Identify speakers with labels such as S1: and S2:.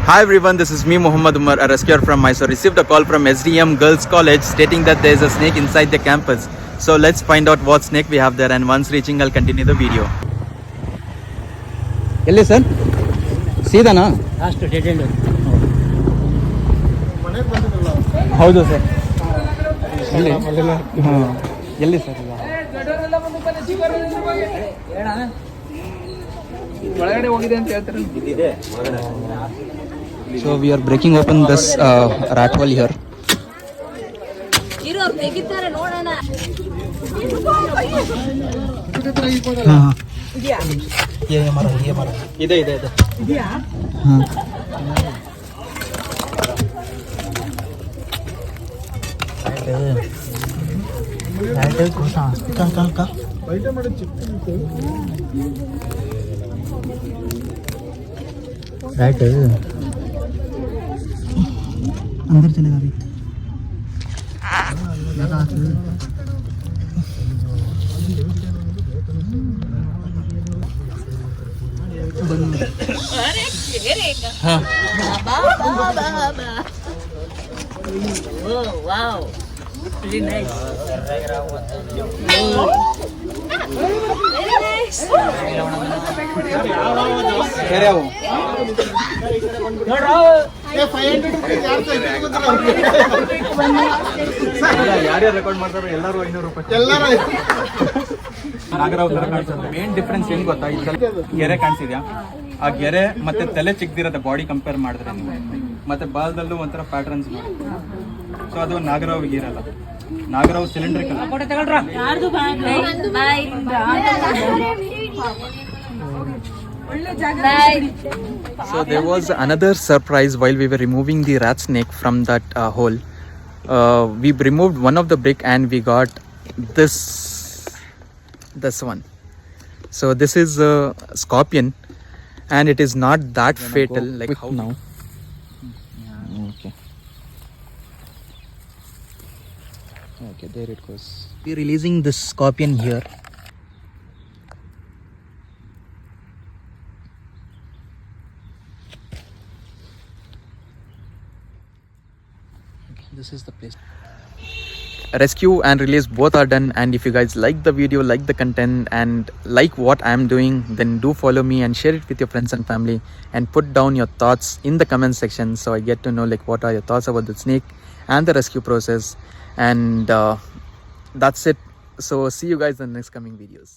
S1: Hi everyone, this is me Muhammad Umar, a rescuer from Mysore. Received a call from SDM Girls College stating that there is a snake inside the campus. So let's find out what snake we have there, and once reaching I'll continue the video.
S2: ಎಲ್ಲಿ sir ಸೀದಾನಾ
S3: last dead end
S2: ಹೌದು sir ಎಲ್ಲಿ ಹಾಂ ಎಲ್ಲಿ sir
S3: ಒಳಗಡೆ ಹೋಗಿದೆ ಅಂತ ಹೇಳ್ತಾರೆ.
S2: So we are breaking open this rat hole here.
S4: ಇರೋ ತೆಗಿತಾರೆ ನೋಡೋಣ.
S2: ಹಾಂ
S1: ये हमारा ಇದೆ
S2: ಹಾಂ
S3: राइट
S2: अंदर चलेगा अभी
S1: हाँ
S4: Oh, wow. Really nice. Very nice.
S1: ಯಾರ್ಯಾರು ರೆಕಾರ್ಡ್ ಮಾಡ್ತಾರೆ ಎಲ್ಲರೂ 500 ರೂಪಾಯಿ ನಾಗರಾವ್ ತರ ಕಾಣಿಸುತ್ತೆ. ಮೇನ್ ಡಿಫ್ರೆನ್ಸ್ ಏನ್ ಗೊತ್ತಾ, ಈ ಗೆರೆ ಕಾಣಿಸಿದ್ಯಾ, ಆ ಗೆರೆ ಮತ್ತೆ ತಲೆ ಚಿಕ್ಕದಿರುತ್ತೆ ಬಾಡಿ ಕಂಪೇರ್ ಮಾಡಿದ್ರೆ ನೀವು, ಮತ್ತೆ ಬಾಲ್ದಲ್ಲೂ ಒಂಥರ ಪ್ಯಾಟರ್ನ್ಸ್ ನೋಡಿ. ಸೊ ಅದು ನಾಗರಾವ್ ಇರಲ್ಲ, Nagarahavu cylindrical. So there was another surprise while we were removing the rat snake from that hole. We removed one of the brick and we got this one. So this is a scorpion and it is not that fatal like how
S2: now. Okay, there it goes. We are releasing this scorpion here. Okay, this is the place.
S1: rescue and release both are done, and if you guys like the video, like the content and like what I am doing, then do follow me and share it with your friends and family, and put down your thoughts in the comment section so I get to know like what are your thoughts about the snake and the rescue process. And that's it. So see you guys in the next coming videos.